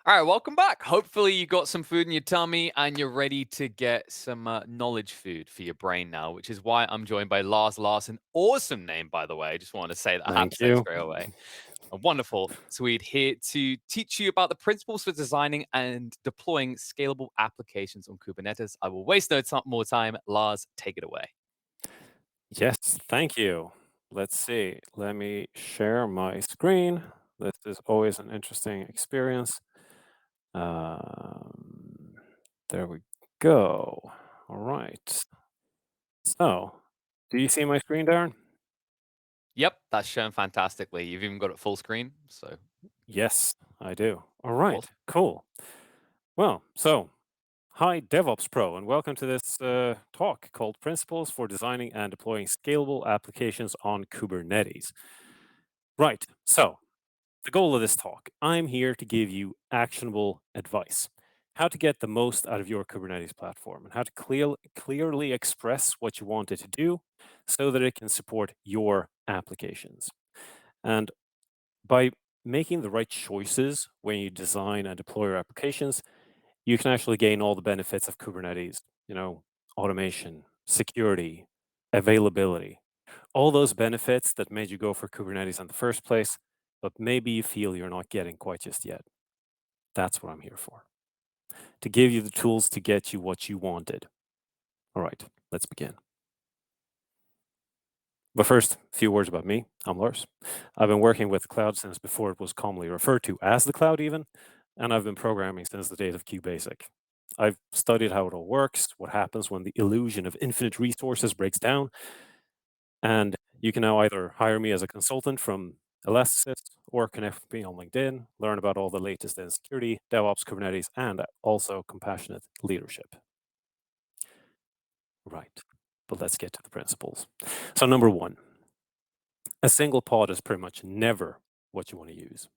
All right, welcome back. Hopefully, you got some food in your tummy and you're ready to get some knowledge food for your brain now, which is why I'm joined by Lars. Larson, awesome name, by the way. I just wanted to say that. I have Thank to say it you. straight away. A wonderful Swede here to teach you about the principles for designing and deploying scalable applications on Kubernetes. I will waste no more time. Lars, take it away. Yes, thank you. Let's see. Let me share my screen. This is always an interesting experience. Um, there we go. All right. So, do you see my screen, Darren? Yep, that's shown fantastically. You've even got it full screen. So, Yes, I do. All right. awesome. Cool. Well, so hi, DevOps Pro, and welcome to this talk called Principles for Designing and Deploying Scalable Applications on Kubernetes. Right. So, the goal of this talk, I'm here to give you actionable advice. How to get the most out of your Kubernetes platform and how to clearly express what you want it to do so that it can support your applications. And by making the right choices when you design and deploy your applications, you can actually gain all the benefits of Kubernetes, automation, security, availability, all those benefits that made you go for Kubernetes in the first place, but maybe you feel you're not getting quite just yet. That's what I'm here for, to give you the tools to get you what you wanted. All right, let's begin. But first, a few words about me. I'm Lars. I've been working with the cloud since before it was commonly referred to as the cloud, even, and I've been programming since the days of QBasic. I've studied how it all works, what happens when the illusion of infinite resources breaks down, and you can now either hire me as a consultant from Elasticsearch or connect with me on LinkedIn, learn about all the latest in security, DevOps, Kubernetes, and also compassionate leadership. Right. But let's get to the principles. So, number one, a single pod is pretty much never what you want to use.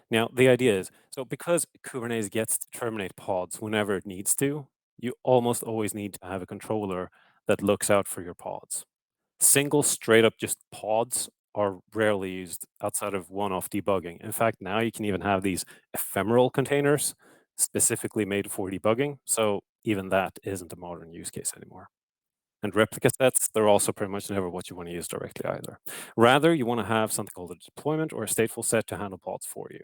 Now, the idea is so because Kubernetes gets to terminate pods whenever it needs to, you almost always need to have a controller that looks out for your pods. Single straight up just pods are rarely used outside of one-off debugging. In fact, now you can even have these ephemeral containers specifically made for debugging. So even that isn't a modern use case anymore. And replica sets, they're also pretty much never what you want to use directly either. Rather, you want to have something called a deployment or a stateful set to handle pods for you.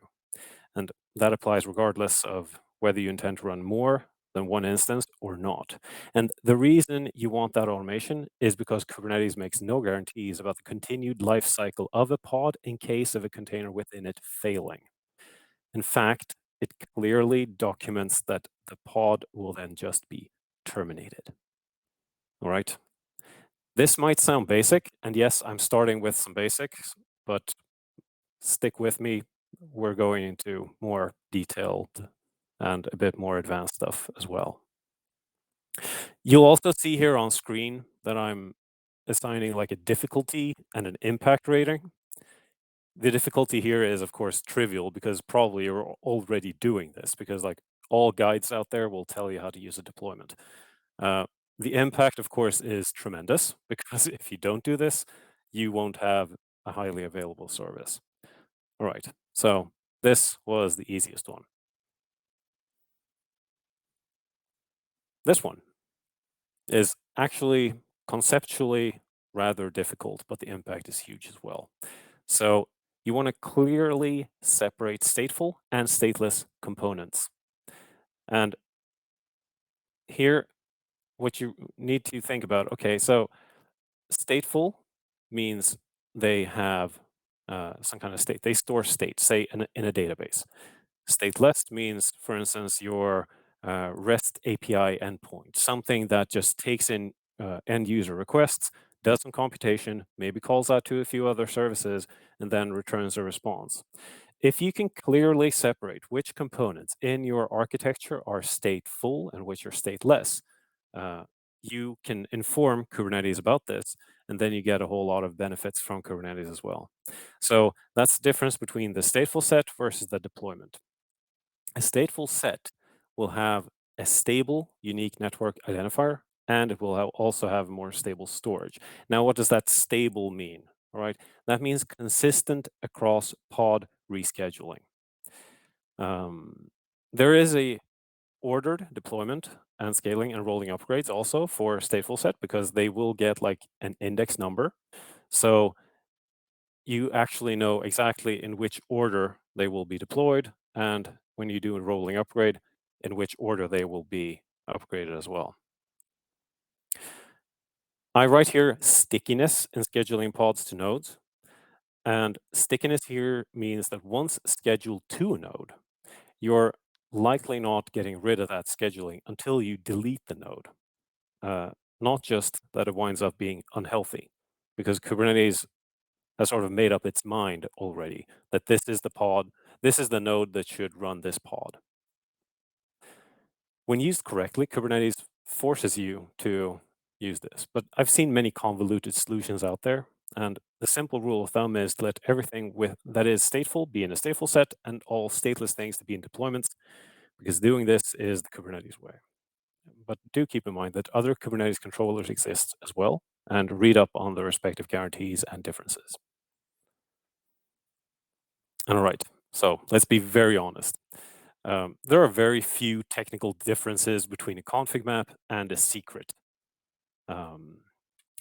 And that applies regardless of whether you intend to run more than one instance or not. And the reason you want that automation is because Kubernetes makes no guarantees about the continued life cycle of a pod in case of a container within it failing. In fact, it clearly documents that the pod will then just be terminated. All right. This might sound basic, and yes, I'm starting with some basics, but stick with me. We're going into more detailed and a bit more advanced stuff as well. You'll also see here on screen that I'm assigning like a difficulty and an impact rating. The difficulty here is, of course, trivial because probably you're already doing this because like all guides out there will tell you how to use a deployment. Uh, the impact, of course, is tremendous because if you don't do this, you won't have a highly available service. All right, so this was the easiest one. This one is actually conceptually rather difficult, but the impact is huge as well. So you want to clearly separate stateful and stateless components. And here, what you need to think about, okay, so stateful means they have some kind of state. They store state, say in a database. Stateless means, for instance, your REST API endpoint, something that just takes in end user requests, does some computation, maybe calls out to a few other services, and then returns a response. If you can clearly separate which components in your architecture are stateful and which are stateless, uh, you can inform Kubernetes about this, and then you get a whole lot of benefits from Kubernetes as well. So that's the difference between the stateful set versus the deployment. A stateful set will have a stable, unique network identifier, and it will also have more stable storage. Now, what does that stable mean? All right, that means consistent across pod rescheduling. There is a ordered deployment and scaling and rolling upgrades also for stateful set, because they will get like an index number. So you actually know exactly in which order they will be deployed, and when you do a rolling upgrade, in which order they will be upgraded as well. I write here stickiness in scheduling pods to nodes. And stickiness here means that once scheduled to a node, you're likely not getting rid of that scheduling until you delete the node. Not just that it winds up being unhealthy, because Kubernetes has sort of made up its mind already that this is the pod, this is the node that should run this pod. When used correctly, Kubernetes forces you to use this, but I've seen many convoluted solutions out there, and the simple rule of thumb is to let everything that is stateful be in a stateful set and all stateless things to be in deployments, because doing this is the Kubernetes way. But do keep in mind that other Kubernetes controllers exist as well, and read up on the respective guarantees and differences. All right, so let's be very honest. There are very few technical differences between a config map and a secret,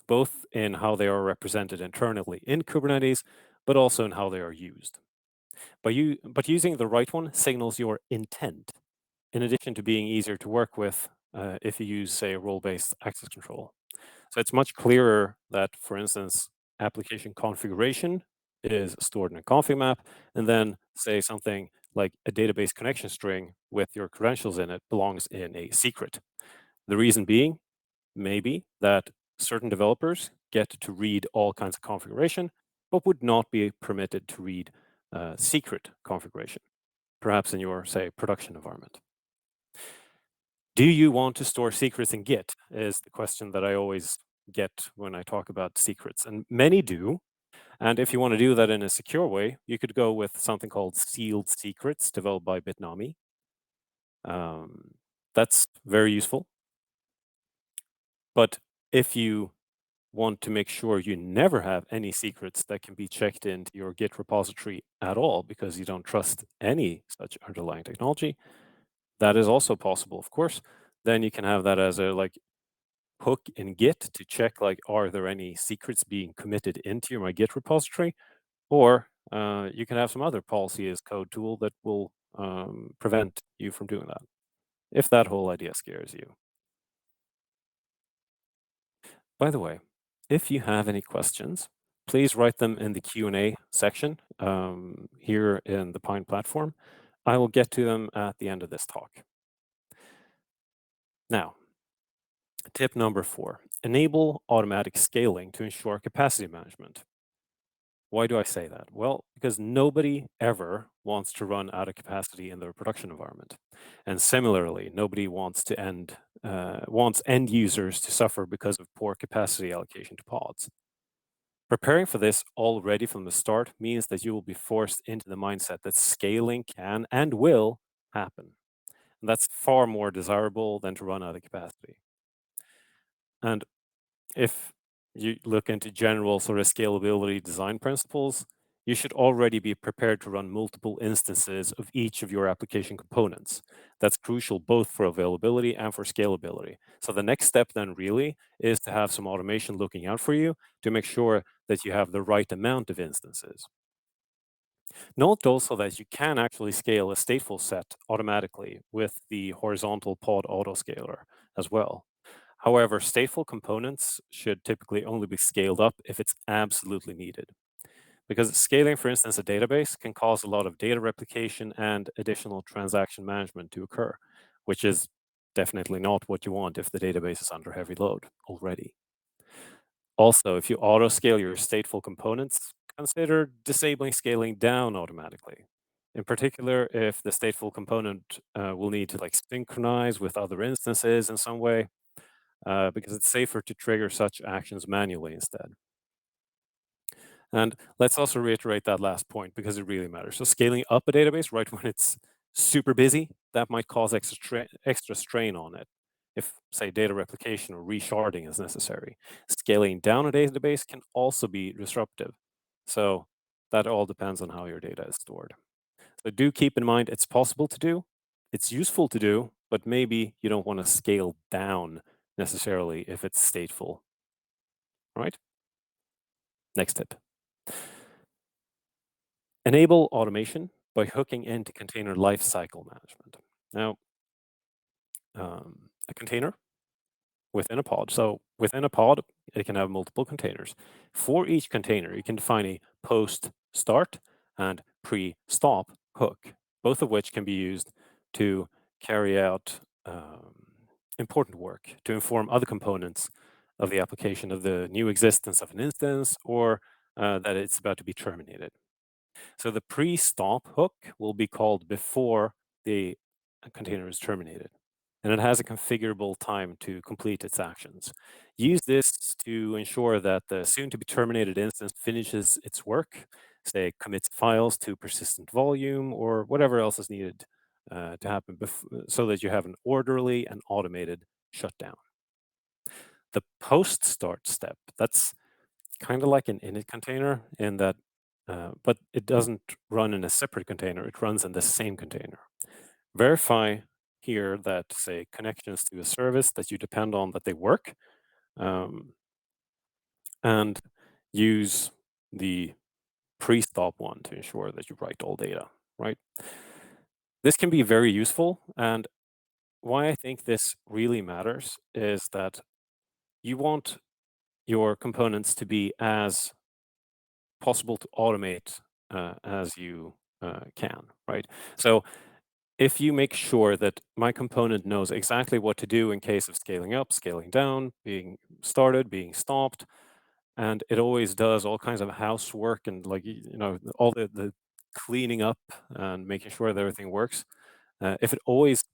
both in how they are represented internally in Kubernetes, but also in how they are used. But using the right one signals your intent, in addition to being easier to work with if you use, say, a role-based access control. So it's much clearer that, for instance, application configuration is stored in a config map, and then say something like a database connection string with your credentials in it belongs in a secret. The reason being, maybe that certain developers get to read all kinds of configuration, but would not be permitted to read secret configuration, perhaps in your, say, production environment. Do you want to store secrets in Git is the question that I always get when I talk about secrets, and many do. And if you want to do that in a secure way, you could go with something called sealed secrets developed by Bitnami. That's very useful. But if you want to make sure you never have any secrets that can be checked into your Git repository at all, because you don't trust any such underlying technology, that is also possible, of course. Then you can have that as a hook in Git to check, are there any secrets being committed into my Git repository? Or you can have some other policy as code tool that will prevent you from doing that, if that whole idea scares you. By the way, if you have any questions, please write them in the Q&A section here in the Pine platform. I will get to them at the end of this talk. Now, tip number 4, enable automatic scaling to ensure capacity management. Why do I say that? Well, because nobody ever wants to run out of capacity in their production environment. And similarly, nobody wants end users to suffer because of poor capacity allocation to pods. Preparing for this already from the start means that you will be forced into the mindset that scaling can and will happen. And that's far more desirable than to run out of capacity. And if you look into general sort of scalability design principles, you should already be prepared to run multiple instances of each of your application components. That's crucial both for availability and for scalability. So the next step then really is to have some automation looking out for you to make sure that you have the right amount of instances. Note also that you can actually scale a stateful set automatically with the horizontal pod autoscaler as well. However, stateful components should typically only be scaled up if it's absolutely needed. Because scaling, for instance, a database can cause a lot of data replication and additional transaction management to occur, which is definitely not what you want if the database is under heavy load already. Also, if you auto-scale your stateful components, consider disabling scaling down automatically. In particular, if the stateful component will need to synchronize with other instances in some way, because it's safer to trigger such actions manually instead. And let's also reiterate that last point because it really matters. So scaling up a database right when it's super busy, that might cause extra strain on it if, say, data replication or resharding is necessary. Scaling down a database can also be disruptive. So that all depends on how your data is stored. So do keep in mind it's possible to do. It's useful to do, but maybe you don't want to scale down necessarily if it's stateful. All right? Next tip. Enable automation by hooking into container lifecycle management. Now, a container within a pod. So within a pod, it can have multiple containers. For each container, you can define a post start and pre stop hook, both of which can be used to carry out important work to inform other components of the application of the new existence of an instance or that it's about to be terminated. So the pre-stop hook will be called before the container is terminated, and it has a configurable time to complete its actions. Use this to ensure that the soon-to-be terminated instance finishes its work, say commits files to persistent volume or whatever else is needed to happen so that you have an orderly and automated shutdown. The post-start step, that's kind of like an init container in that, but it doesn't run in a separate container, it runs in the same container. Verify here that, say, connections to a service that you depend on, that they work, and use the pre-stop one to ensure that you write all data, right? This can be very useful, and why I think this really matters is that you want your components to be as possible to automate as you can, right? So if you make sure that my component knows exactly what to do in case of scaling up, scaling down, being started, being stopped, and it always does all kinds of housework and like, you know, all the cleaning up and making sure that everything works. If it always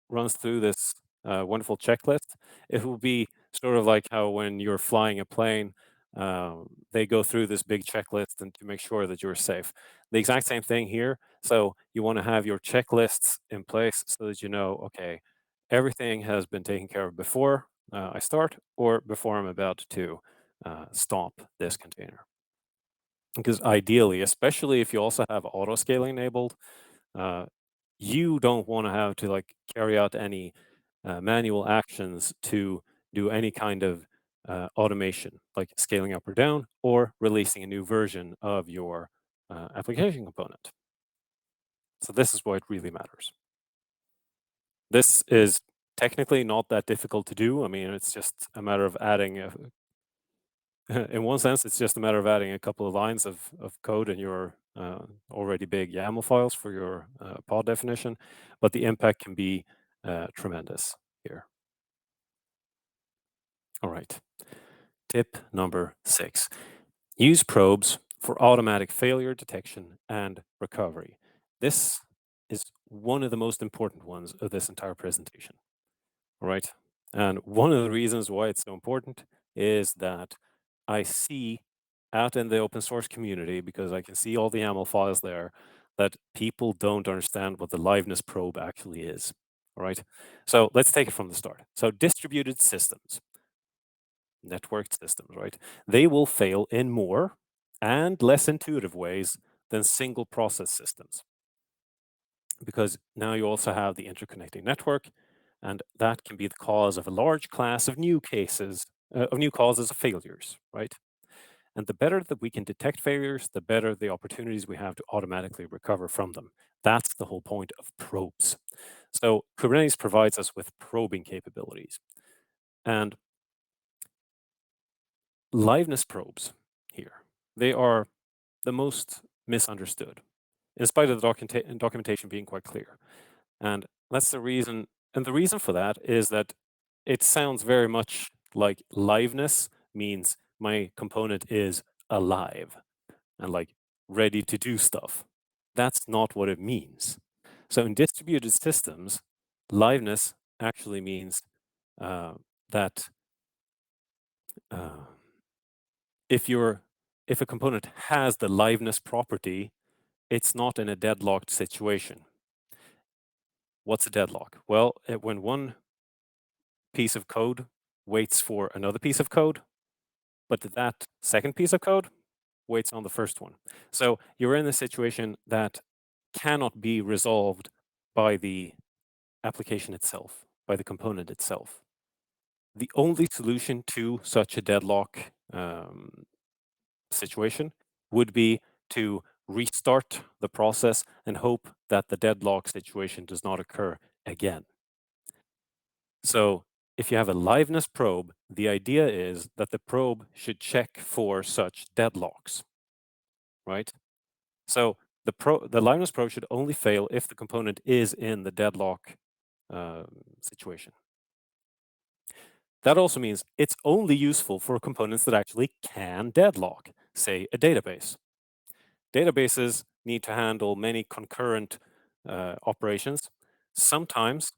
runs through this wonderful checklist, it will be sort of like how when you're flying a plane, they go through this big checklist and to make sure that you're safe. The exact same thing here. So you want to have your checklists in place so that you know, okay, everything has been taken care of before I start or before I'm about to stop this container. Because ideally, especially if you also have auto scaling enabled, uh, you don't want to have to like carry out any manual actions to do any kind of automation, like scaling up or down or releasing a new version of your application component. So this is why it really matters. This is technically not that difficult to do. I mean, it's just a matter of adding in one sense, it's just a matter of adding a couple of lines of code in your already big YAML files for your pod definition, but the impact can be tremendous here. All right. Tip number 6. Use probes for automatic failure detection and recovery. This is one of the most important ones of this entire presentation. All right. And one of the reasons why it's so important is that I see out in the open source community, because I can see all the YAML files there, that people don't understand what the liveness probe actually is. All right. So let's take it from the start. So distributed systems, networked systems, right? They will fail in more and less intuitive ways than single process systems, because now you also have the interconnecting network, and that can be the cause of a large class of new cases, of new causes of failures, right? And the better that we can detect failures, the better the opportunities we have to automatically recover from them. That's the whole point of probes. So Kubernetes provides us with probing capabilities. And liveness probes here, they are the most misunderstood, in spite of the documentation being quite clear. And that's the reason. And the reason for that is that it sounds very much like liveness means my component is alive and like ready to do stuff. That's not what it means. So in distributed systems, liveness actually means that uh, if a component has the liveness property, it's not in a deadlocked situation. What's a deadlock? Well, when one piece of code waits for another piece of code, but that second piece of code waits on the first one. So you're in a situation that cannot be resolved by the application itself, by the component itself. The only solution to such a deadlock situation would be to restart the process and hope that the deadlock situation does not occur again. So if you have a liveness probe, the idea is that the probe should check for such deadlocks, right? So the liveness probe should only fail if the component is in the deadlock situation. That also means it's only useful for components that actually can deadlock, say a database. Databases need to handle many concurrent operations. Sometimes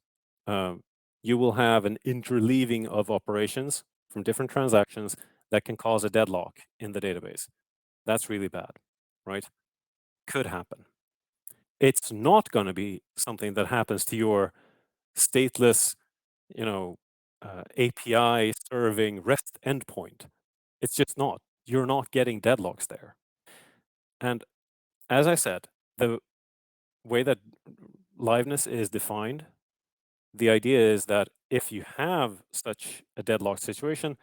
you will have an interleaving of operations from different transactions that can cause a deadlock in the database. That's really bad, right? Could happen. It's not going to be something that happens to your stateless, API serving REST endpoint. It's just not. You're not getting deadlocks there. And as I said, the way that liveness is defined, the idea is that if you have such a deadlocked situation,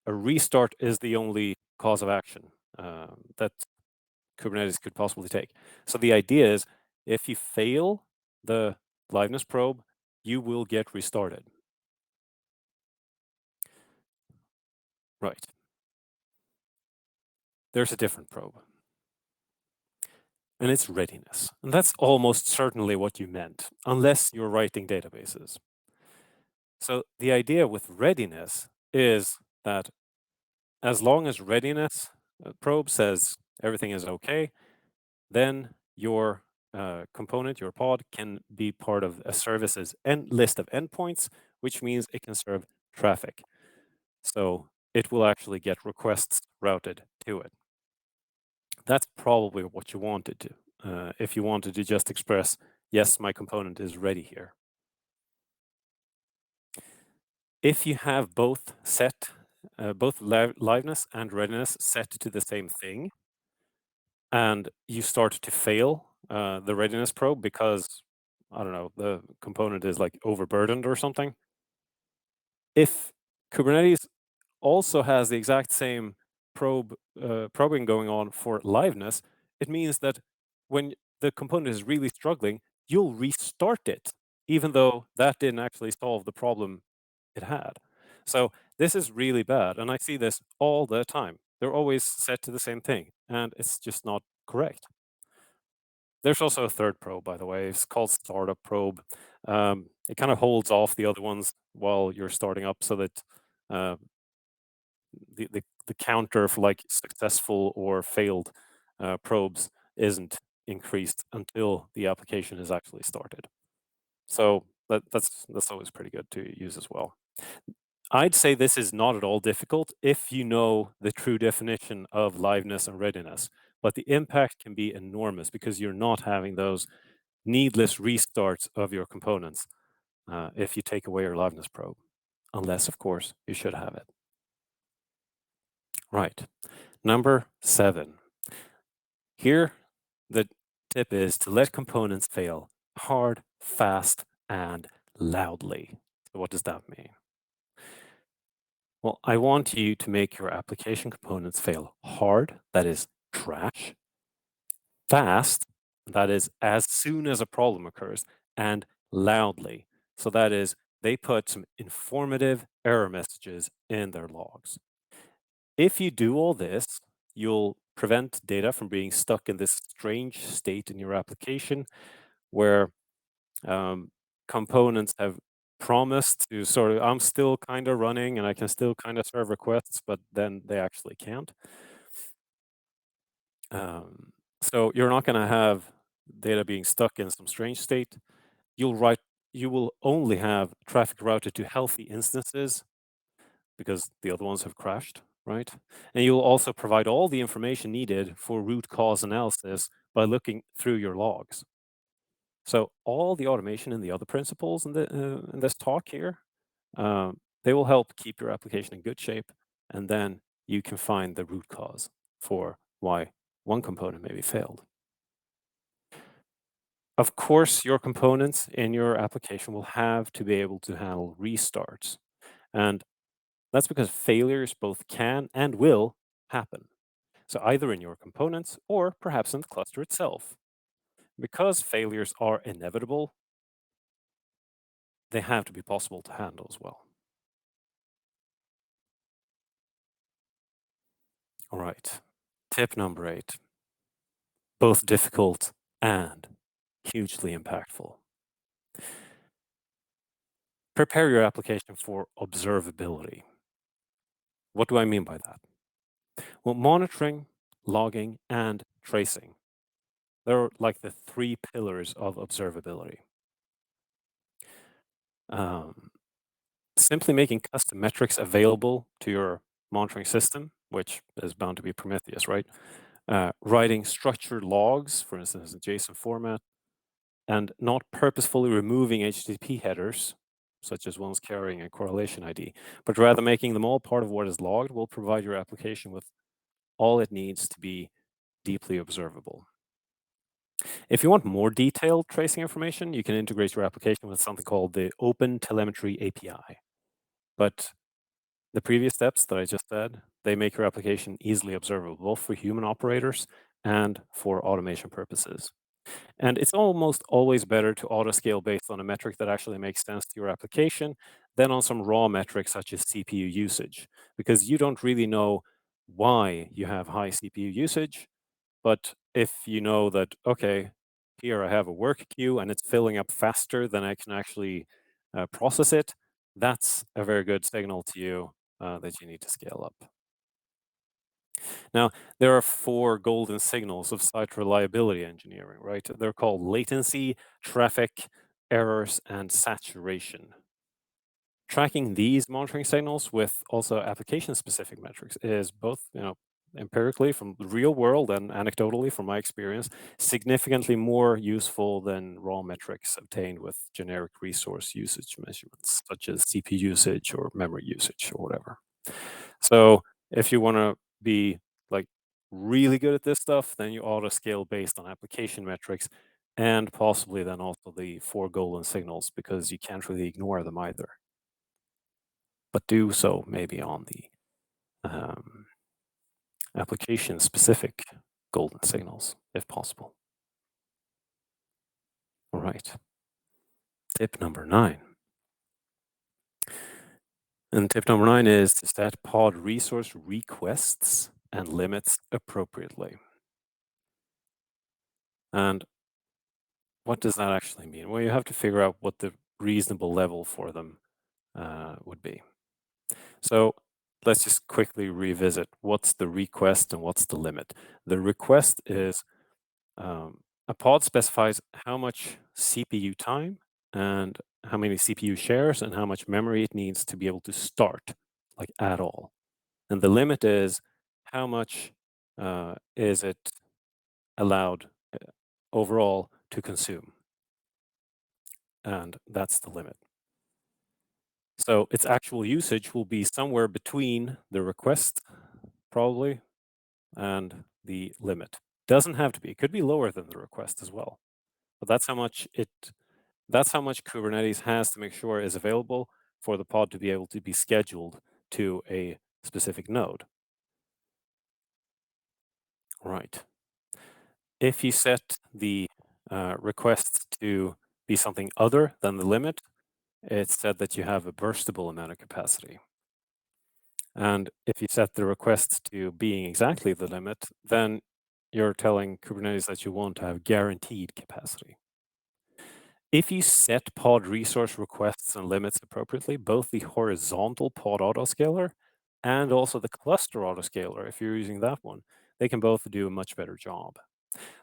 a restart is the only cause of action that Kubernetes could possibly take. So the idea is if you fail the liveness probe, you will get restarted. Right. There's a different probe. And it's readiness. And that's almost certainly what you meant, unless you're writing databases. So the idea with readiness is that as long as readiness probe says everything is okay, then your component, your pod, can be part of a service's list of endpoints, which means it can serve traffic. So it will actually get requests routed to it. That's probably what you wanted to, if you wanted to just express, yes, my component is ready here. If you have both set, both liveness and readiness set to the same thing, and you start to fail the readiness probe because, I don't know, the component is like overburdened or something. If Kubernetes also has the exact same probing going on for liveness, it means that when the component is really struggling, you'll restart it, even though that didn't actually solve the problem it had. So this is really bad, and I see this all the time. They're always set to the same thing, and it's just not correct. There's also a third probe, by the way. It's called startup probe. It kind of holds off the other ones while you're starting up so that the counter for like successful or failed probes isn't increased until the application is actually started. So that's always pretty good to use as well. I'd say this is not at all difficult if you know the true definition of liveness and readiness, but the impact can be enormous because you're not having those needless restarts of your components if you take away your liveness probe, unless, of course, you should have it. Right. Number 7. Here, the tip is to let components fail hard, fast, and loudly. So what does that mean? Well, I want you to make your application components fail hard, that is trash, fast, that is as soon as a problem occurs, and loudly. So that is they put some informative error messages in their logs. If you do all this, you'll prevent data from being stuck in this strange state in your application where components have promised to sort of, I'm still kind of running and I can still kind of serve requests, but then they actually can't. So you're not going to have data being stuck in some strange state. You will only have traffic routed to healthy instances because the other ones have crashed, right? And you'll also provide all the information needed for root cause analysis by looking through your logs. So all the automation and the other principles in this talk here, they will help keep your application in good shape, and then you can find the root cause for why one component maybe failed. Of course, your components in your application will have to be able to handle restarts. And that's because failures both can and will happen. So either in your components or perhaps in the cluster itself. Because failures are inevitable, they have to be possible to handle as well. All right. Tip number 8, both difficult and hugely impactful. Prepare your application for observability. What do I mean by that? Well, monitoring, logging, and tracing. They're like the 3 pillars of observability. Um, Simply making custom metrics available to your monitoring system, which is bound to be Prometheus, right? Writing structured logs, for instance, in JSON format, and not purposefully removing HTTP headers, such as ones carrying a correlation ID, but rather making them all part of what is logged will provide your application with all it needs to be deeply observable. If you want more detailed tracing information, you can integrate your application with something called the Open Telemetry API. But the previous steps that I just said, they make your application easily observable, both for human operators and for automation purposes. And it's almost always better to auto-scale based on a metric that actually makes sense to your application than on some raw metric such as CPU usage, because you don't really know why you have high CPU usage. But if you know that, okay, here I have a work queue and it's filling up faster than I can actually process it, that's a very good signal to you that you need to scale up. Now, there are 4 golden signals of site reliability engineering, right? They're called latency, traffic, errors, and saturation. Tracking these monitoring signals with also application-specific metrics is both, empirically from the real world and anecdotally from my experience, significantly more useful than raw metrics obtained with generic resource usage measurements, such as CPU usage or memory usage or whatever. So if you want to be like really good at this stuff, then you auto scale based on application metrics and possibly then also the 4 golden signals because you can't really ignore them either. But do so maybe on the um, application specific golden signals if possible. All right. Tip number 9. And tip number 9 is to set pod resource requests and limits appropriately. And what does that actually mean? Well, you have to figure out what the reasonable level for them would be. So let's just quickly revisit what's the request and what's the limit. The request is a pod specifies how much CPU time and how many CPU shares and how much memory it needs to be able to start, like at all. And the limit is how much is it allowed overall to consume. And that's the limit. So its actual usage will be somewhere between the request, probably, and the limit. Doesn't have to be. It could be lower than the request as well. But that's how much Kubernetes has to make sure is available for the pod to be able to be scheduled to a specific node. Right. If you set the request to be something other than the limit, it's said that you have a burstable amount of capacity. And if you set the request to being exactly the limit, then you're telling Kubernetes that you want to have guaranteed capacity. If you set pod resource requests and limits appropriately, both the horizontal pod autoscaler and also the cluster autoscaler, if you're using that one, they can both do a much better job.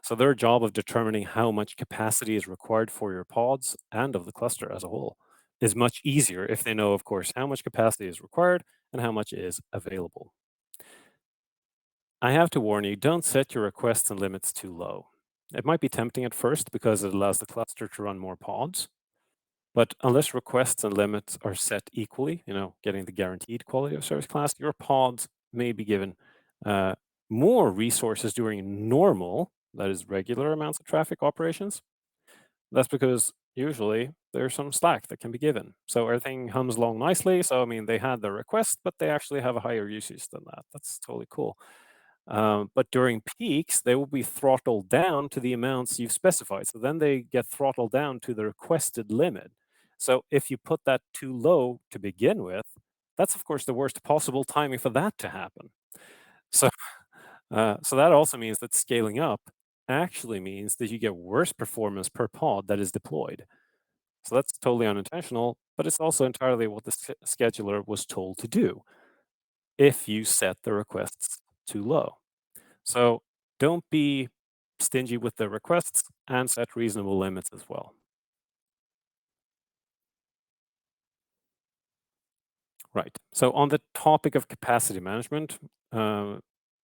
So their job of determining how much capacity is required for your pods and of the cluster as a whole is much easier if they know, of course, how much capacity is required and how much is available. I have to warn you, don't set your requests and limits too low. It might be tempting at first because it allows the cluster to run more pods, but unless requests and limits are set equally, getting the guaranteed quality of service class, your pods may be given more resources during normal, that is regular amounts of traffic operations, That's because usually there's some slack that can be given. So everything hums along nicely. So, I mean, they had the request, but they actually have a higher usage than that. That's totally cool. But during peaks, they will be throttled down to the amounts you've specified. So then they get throttled down to the requested limit. So if you put that too low to begin with, that's of course the worst possible timing for that to happen. So, so that also means that scaling up actually means that you get worse performance per pod that is deployed. So that's totally unintentional, but it's also entirely what the scheduler was told to do if you set the requests too low. So don't be stingy with the requests and set reasonable limits as well. Right. So on the topic of capacity management, uh,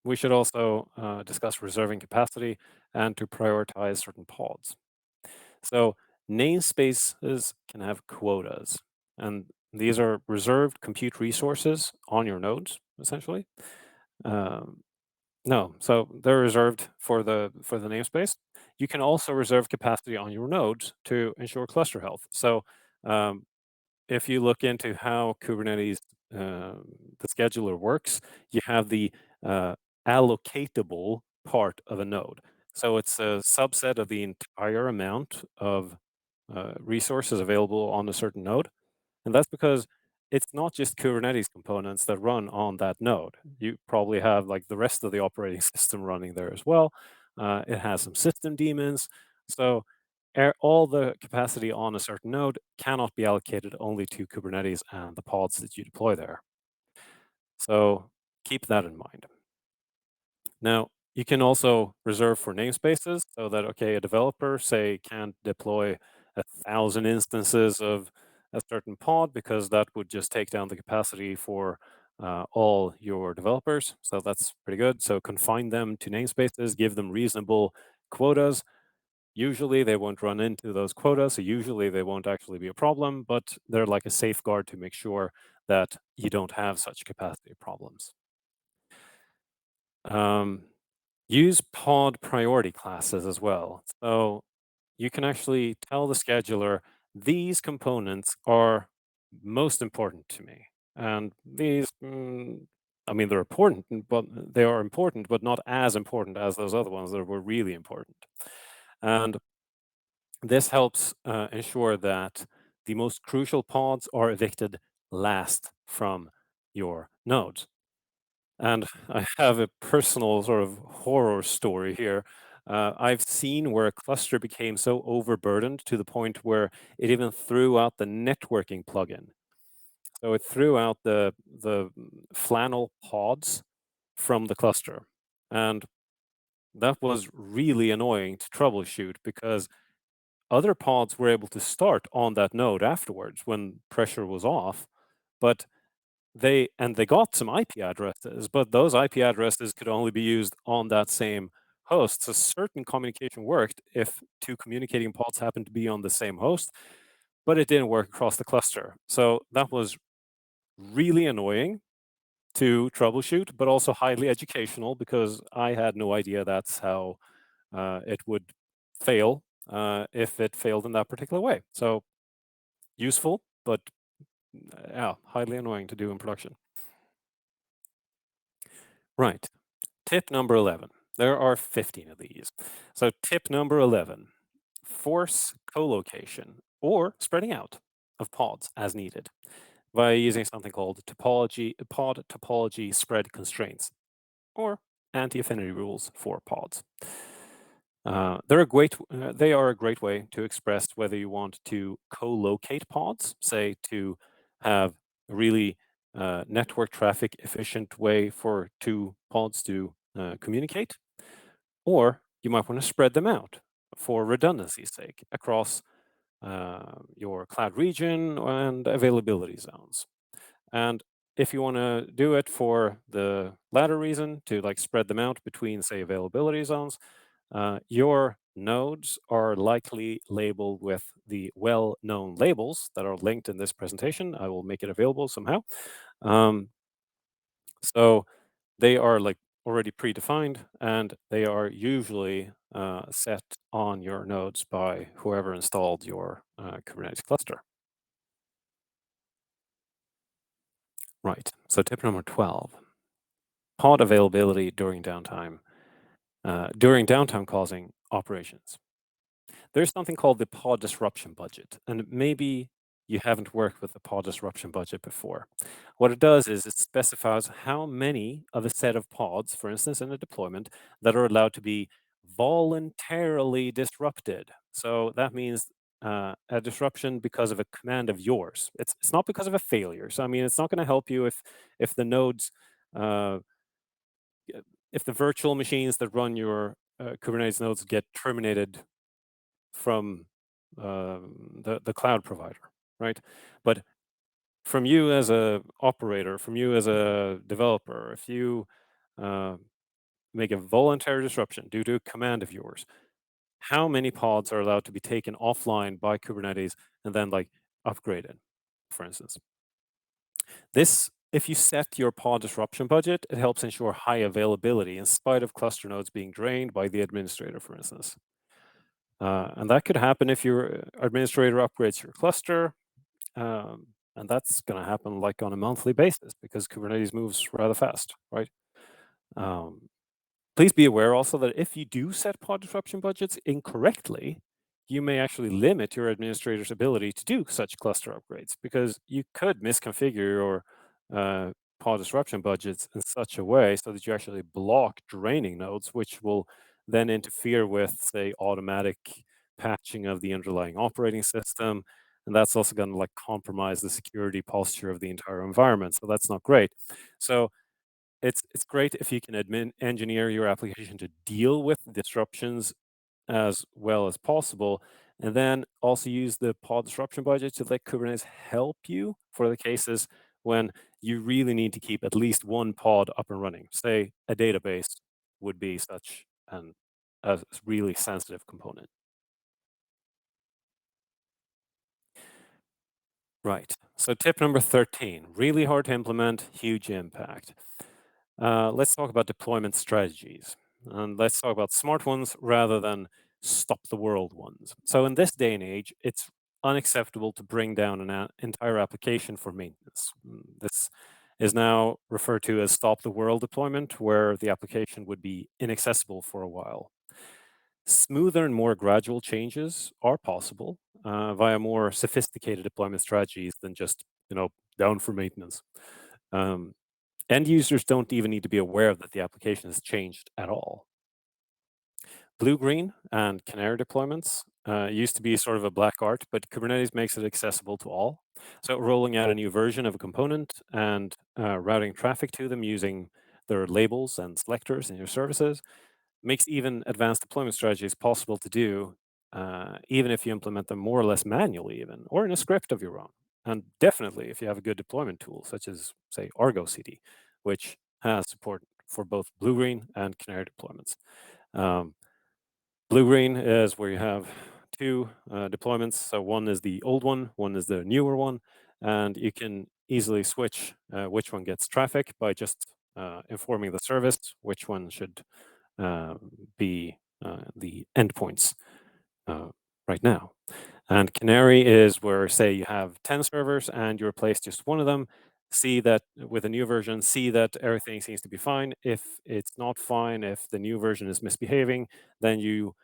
we should also discuss reserving capacity and to prioritize certain pods. So namespaces can have quotas, and these are reserved compute resources on your nodes, essentially. Um, no, so they're reserved for the namespace. You can also reserve capacity on your nodes to ensure cluster health. So um, if you look into how Kubernetes, the scheduler works, you have the uh, allocatable part of a node. So it's a subset of the entire amount of resources available on a certain node. And that's because it's not just Kubernetes components that run on that node. You probably have like the rest of the operating system running there as well. It has some system daemons. So all the capacity on a certain node cannot be allocated only to Kubernetes and the pods that you deploy there. So keep that in mind. Now, you can also reserve for namespaces so that, okay, a developer, say, can't deploy 1,000 instances of a certain pod because that would just take down the capacity for all your developers. So that's pretty good. So confine them to namespaces, give them reasonable quotas. Usually they won't run into those quotas, so usually they won't actually be a problem, but they're like a safeguard to make sure that you don't have such capacity problems. Um, Use pod priority classes as well. So you can actually tell the scheduler, these components are most important to me. And these, I mean, they're important, but they are important, but not as important as those other ones that were really important. And this helps ensure that the most crucial pods are evicted last from your nodes. And I have a personal sort of horror story here. I've seen where a cluster became so overburdened to the point where it even threw out the networking plugin. So it threw out the flannel pods from the cluster. And that was really annoying to troubleshoot because other pods were able to start on that node afterwards when pressure was off, but they got some IP addresses, but those IP addresses could only be used on that same host. So certain communication worked if two communicating pods happened to be on the same host, but it didn't work across the cluster. So that was really annoying to troubleshoot, but also highly educational because I had no idea that's how it would fail if it failed in that particular way. So useful, but yeah, highly annoying to do in production. Right. Tip number 11. There are 15 of these. So tip number 11, force co-location or spreading out of pods as needed by using something called pod topology spread constraints or anti-affinity rules for pods. They are a great way to express whether you want to co-locate pods, say to have a really network traffic efficient way for two pods to communicate, or you might want to spread them out for redundancy's sake across your cloud region and availability zones. And if you want to do it for the latter reason, to like spread them out between, say, availability zones, your nodes are likely labeled with the well-known labels that are linked in this presentation. I will make it available somehow. So they are like already predefined, and they are usually set on your nodes by whoever installed your Kubernetes cluster. Right, so tip number 12, pod availability during downtime causing operations. There's something called the pod disruption budget, and maybe you haven't worked with the pod disruption budget before. What it does is it specifies how many of a set of pods, for instance, in a deployment, that are allowed to be voluntarily disrupted. So that means a disruption because of a command of yours. It's not because of a failure. So I mean, it's not going to help you if the nodes, uh, if the virtual machines that run your Kubernetes nodes get terminated from the cloud provider, right? But from you as a operator, from you as a developer, if you uh, make a voluntary disruption due to a command of yours, how many pods are allowed to be taken offline by Kubernetes and then like upgraded, for instance? This, if you set your pod disruption budget, it helps ensure high availability in spite of cluster nodes being drained by the administrator, for instance. And that could happen if your administrator upgrades your cluster. And that's going to happen like on a monthly basis because Kubernetes moves rather fast, right? Um, Please be aware also that if you do set pod disruption budgets incorrectly, you may actually limit your administrator's ability to do such cluster upgrades because you could misconfigure your uh, pod disruption budgets in such a way so that you actually block draining nodes, which will then interfere with, say, automatic patching of the underlying operating system. And that's also going to like compromise the security posture of the entire environment. So that's not great. So it's great if you can engineer your application to deal with disruptions as well as possible, and then also use the pod disruption budget to let Kubernetes help you for the cases when you really need to keep at least one pod up and running. Say a database would be such an a really sensitive component. Right. So tip number 13, really hard to implement, huge impact. Let's talk about deployment strategies. And let's talk about smart ones rather than stop the world ones. So in this day and age, it's unacceptable to bring down an entire application for maintenance. This is now referred to as stop the world deployment, where the application would be inaccessible for a while. Smoother and more gradual changes are possible via more sophisticated deployment strategies than just, down for maintenance. Um, End users don't even need to be aware that the application has changed at all. Blue-green and canary deployments used to be sort of a black art, but Kubernetes makes it accessible to all. So rolling out a new version of a component and routing traffic to them using their labels and selectors in your services makes even advanced deployment strategies possible to do, even if you implement them more or less manually even, or in a script of your own. And definitely if you have a good deployment tool, such as, say, Argo CD, which has support for both blue-green and canary deployments. Um, Blue-green is where you have two deployments. So one is the old one is the newer one, and you can easily switch which one gets traffic by just informing the service which one should uh, be the endpoints right now. And Canary is where, say, you have 10 servers and you replace just one of them, see that with a new version, see that everything seems to be fine. If it's not fine, if the new version is misbehaving, then you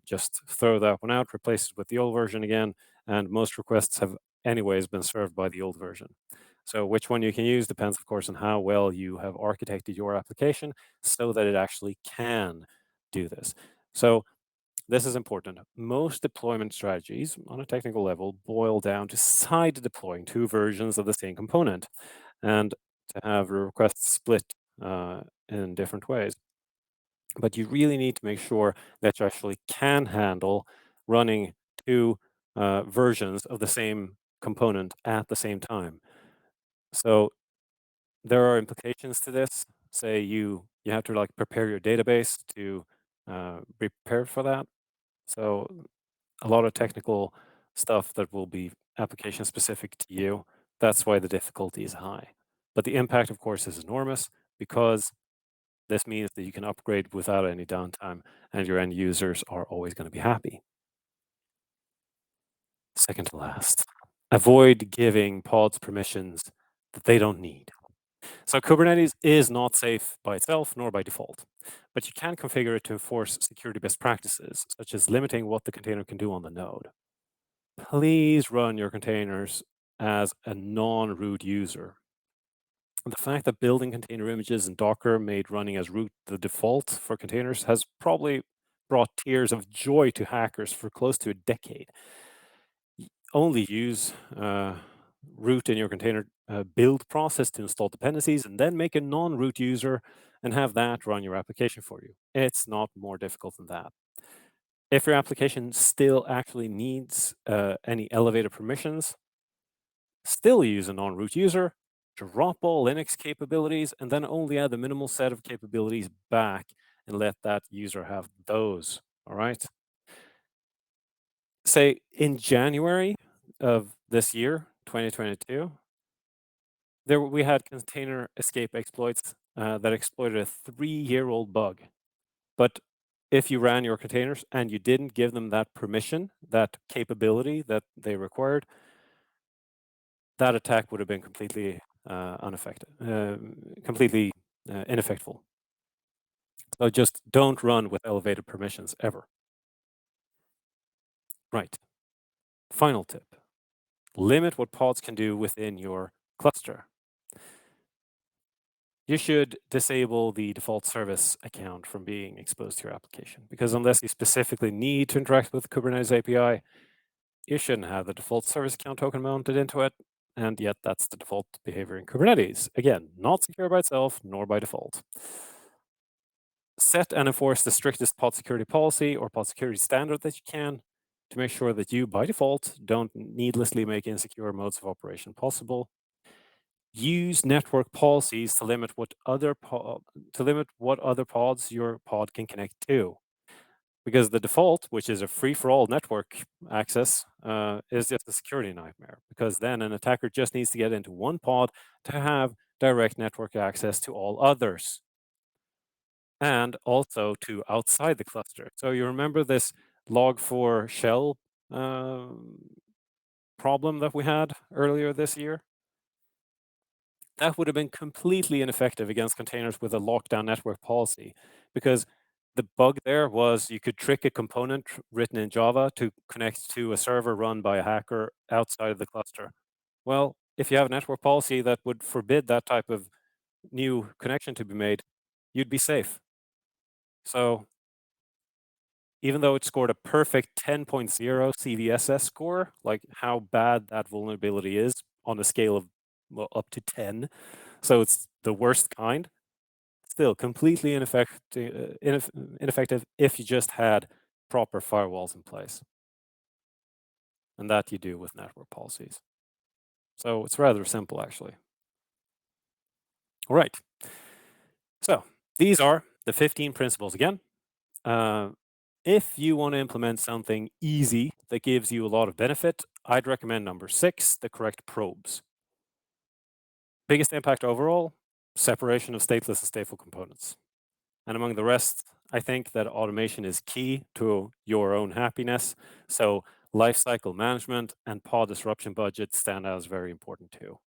just throw that one out, replace it with the old version again, and most requests have anyways been served by the old version. So which one you can use depends, of course, on how well you have architected your application so that it actually can do this. So this is important. Most deployment strategies on a technical level boil down to side deploying two versions of the same component and to have requests split in different ways. But you really need to make sure that you actually can handle running two versions of the same component at the same time. So there are implications to this. Say you have to like prepare your database to be prepared for that. So a lot of technical stuff that will be application specific to you. That's why the difficulty is high. But the impact, of course, is enormous because This means that you can upgrade without any downtime, and your end users are always going to be happy. Second to last, avoid giving pods permissions that they don't need. So Kubernetes is not safe by itself nor by default, but you can configure it to enforce security best practices, such as limiting what the container can do on the node. Please run your containers as a non-root user. The fact that building container images in Docker made running as root the default for containers has probably brought tears of joy to hackers for close to a decade. Only use root in your container build process to install dependencies, and then make a non-root user and have that run your application for you. It's not more difficult than that. If your application still actually needs any elevated permissions, still use a non-root user, drop all Linux capabilities, and then only add the minimal set of capabilities back and let that user have those, all right? Say in January of this year, 2022, we had container escape exploits that exploited a 3-year-old bug. But if you ran your containers and you didn't give them that permission, that capability that they required, that attack would have been completely ineffectual. So just don't run with elevated permissions ever. Right. Final tip. Limit what pods can do within your cluster. You should disable the default service account from being exposed to your application, because unless you specifically need to interact with the Kubernetes API, you shouldn't have the default service account token mounted into it, and yet that's the default behavior in Kubernetes. Again, not secure by itself, nor by default. Set and enforce the strictest pod security policy or pod security standard that you can to make sure that you, by default, don't needlessly make insecure modes of operation possible. Use network policies to limit what other pods your pod can connect to. Because the default, which is a free-for-all network access, is just a security nightmare. Because then an attacker just needs to get into one pod to have direct network access to all others, and also to outside the cluster. So you remember this log4 shell problem that we had earlier this year? That would have been completely ineffective against containers with a lockdown network policy, because the bug there was you could trick a component written in Java to connect to a server run by a hacker outside of the cluster. Well, if you have a network policy that would forbid that type of new connection to be made, you'd be safe. So even though it scored a perfect 10.0 CVSS score, like how bad that vulnerability is on a scale of up to 10, so it's the worst kind, still completely ineffective if you just had proper firewalls in place. And that you do with network policies. So it's rather simple, actually. All right. So these are the 15 principles again. If you want to implement something easy that gives you a lot of benefit, I'd recommend number 6, the correct probes. Biggest impact overall, separation of stateless and stateful components. And among the rest, I think that automation is key to your own happiness. So lifecycle management and pod disruption budget stand out as very important too.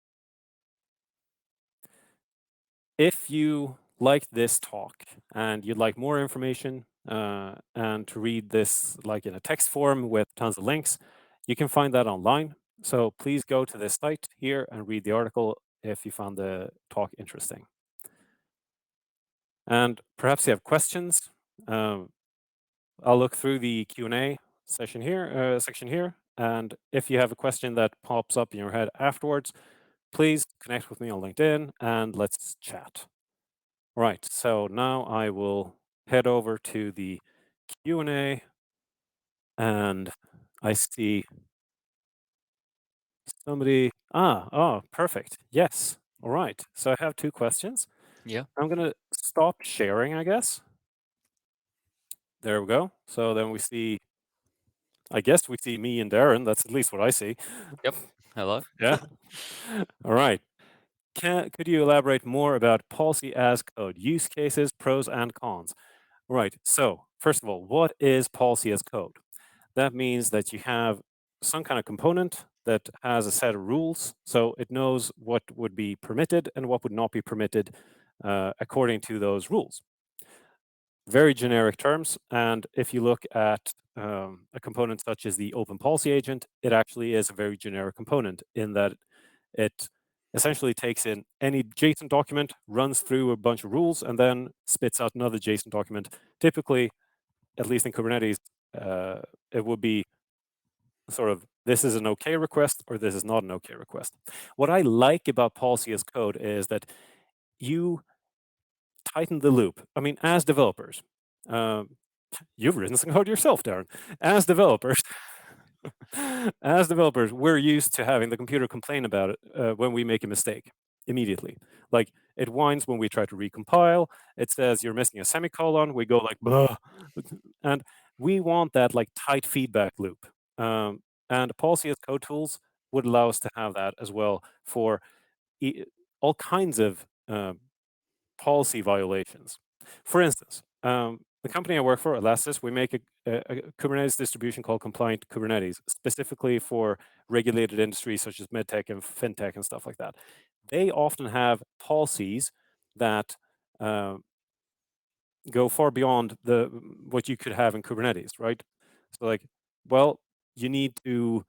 If you like this talk and you'd like more information and to read this like in a text form with tons of links, you can find that online. So please go to this site here and read the article if you found the talk interesting. And perhaps you have questions. I'll look through the Q&A section here, and if you have a question that pops up in your head afterwards, please connect with me on LinkedIn and let's chat. Right, so now I will head over to the Q&A, and I see somebody. Oh, perfect. Yes. All right. So I have 2 questions. Yeah. I'm gonna stop sharing, I guess. There we go. So then I guess we see me and Darren. That's at least what I see. Yep. Hello. Yeah. All right. Could you elaborate more about policy as code, use cases, pros and cons? Right. So first of all, what is policy as code? That means that you have some kind of component that has a set of rules, so it knows what would be permitted and what would not be permitted according to those rules. Very generic terms, and if you look at a component such as the open policy agent, it actually is a very generic component in that it essentially takes in any JSON document, runs through a bunch of rules, and then spits out another JSON document. Typically, at least in Kubernetes, it would be sort of, this is an OK request or this is not an OK request. What I like about policy as code is that you tighten the loop. I mean, as developers, you've written some code yourself, Darren. As developers, as developers, we're used to having the computer complain about it when we make a mistake immediately. Like, it whines when we try to recompile. It says you're missing a semicolon. We go like, blah. And we want that like tight feedback loop. And policy as code tools would allow us to have that as well for all kinds of policy violations. For instance, the company I work for, Elastis, we make a Kubernetes distribution called Compliant Kubernetes, specifically for regulated industries such as medtech and fintech and stuff like that. They often have policies that go far beyond what you could have in Kubernetes, right? So like, well, you need to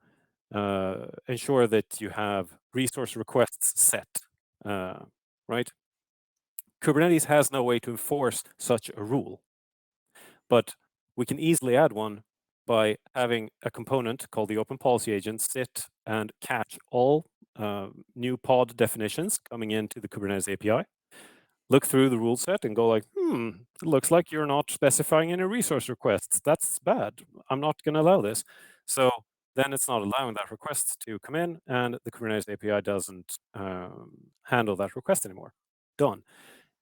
ensure that you have resource requests set, right? Kubernetes has no way to enforce such a rule, but we can easily add one by having a component called the open policy agent sit and catch all new pod definitions coming into the Kubernetes API, look through the rule set and go like, it looks like you're not specifying any resource requests. That's bad. I'm not going to allow this. So then it's not allowing that request to come in, and the Kubernetes API doesn't handle that request anymore. Done.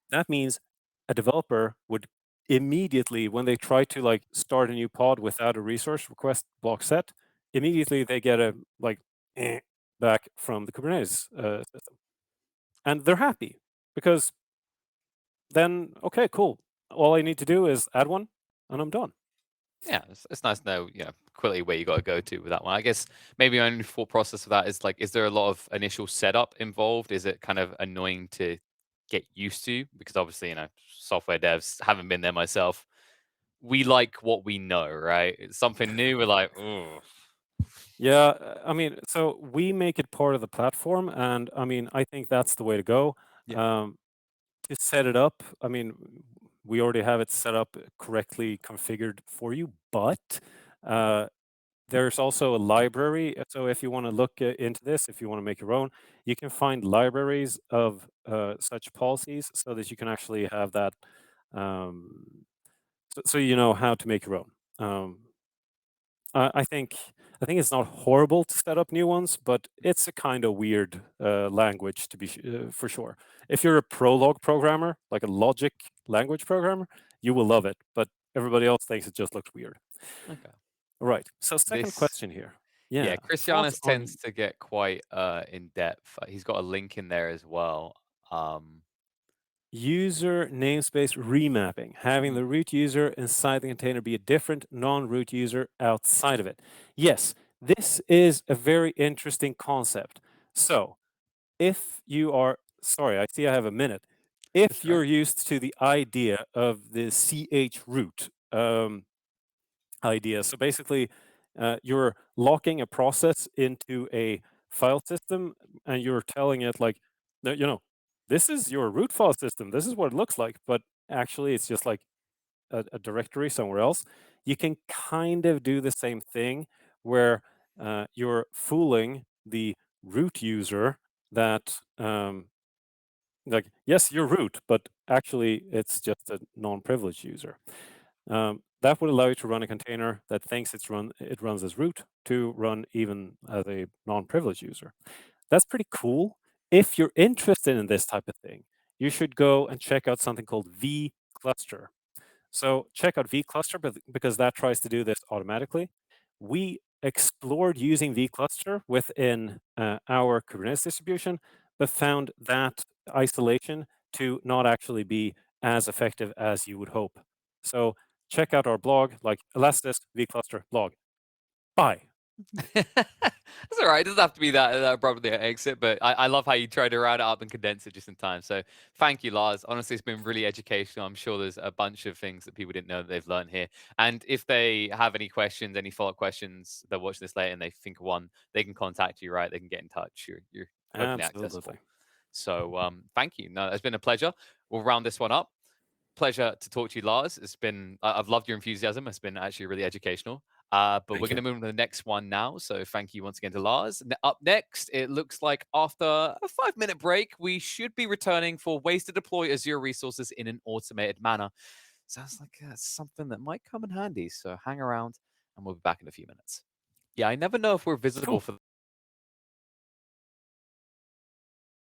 That means a developer would immediately, when they try to like start a new pod without a resource request block set, immediately they get a like back from the Kubernetes system. And they're happy because then, okay, cool. All I need to do is add one and I'm done. Yeah, it's nice to know, quickly where you got to go to with that one. I guess maybe my only thought process of that is like, is there a lot of initial setup involved? Is it kind of annoying to get used to? Because obviously, software devs, haven't been there myself. We like what we know, right? It's something new. We're like, oh, Yeah, I mean, so we make it part of the platform, and I mean, I think that's the way to go. yeah, To set it up, I mean, we already have it set up correctly configured for you, but there's also a library. So if you want to look into this, if you want to make your own, you can find libraries of such policies so that you can actually have that. So you know how to make your own. I think it's not horrible to set up new ones, but it's a kind of weird language to be for sure. If you're a Prolog programmer, like a logic language programmer, you will love it. But everybody else thinks it just looks weird. okay. Right. So second This, question here. yeah, Yeah. Thoughts Christianus on tends to get quite in depth. He's got a link in there as well. user namespace remapping, having Mhm. the root user inside the container be a different non-root user outside of it. Yes, this is a very interesting concept. So if you are, sorry, I see I have a minute. If That's right. you're used to the idea of the ch root idea, so basically you're locking a process into a file system and you're telling it like, this is your root file system. This is what it looks like, but actually it's just like a directory somewhere else. You can kind of do the same thing where you're fooling the root user that like, yes, you're root, but actually it's just a non-privileged user. That would allow you to run a container that thinks it runs as root to run even as a non-privileged user. That's pretty cool. If you're interested in this type of thing, you should go and check out something called vCluster. So check out vCluster because that tries to do this automatically. We explored using vCluster within our Kubernetes distribution, but found that isolation to not actually be as effective as you would hope. So check out our blog, like Elasticsearch vCluster blog. Bye. That's all right. It doesn't have to be that abruptly at exit, but I love how you try to round it up and condense it just in time. So thank you, Lars. Honestly, it's been really educational. I'm sure there's a bunch of things that people didn't know that they've learned here. And if they have any questions, any follow-up questions, they're watching this later and they think of one, they can contact you, right? They can get in touch. You're openly Absolutely. accessible. So thank you. No, it's been a pleasure. We'll round this one up. Pleasure to talk to you, Lars. I've loved your enthusiasm. It's been actually really educational. But we're Thank going you. to move on to the next one now. So thank you once again to Lars. Up next, it looks like after a 5-minute break, we should be returning for ways to deploy Azure resources in an automated manner. Sounds like something that might come in handy. So hang around and we'll be back in a few minutes. Yeah, I never know if we're visible Cool. for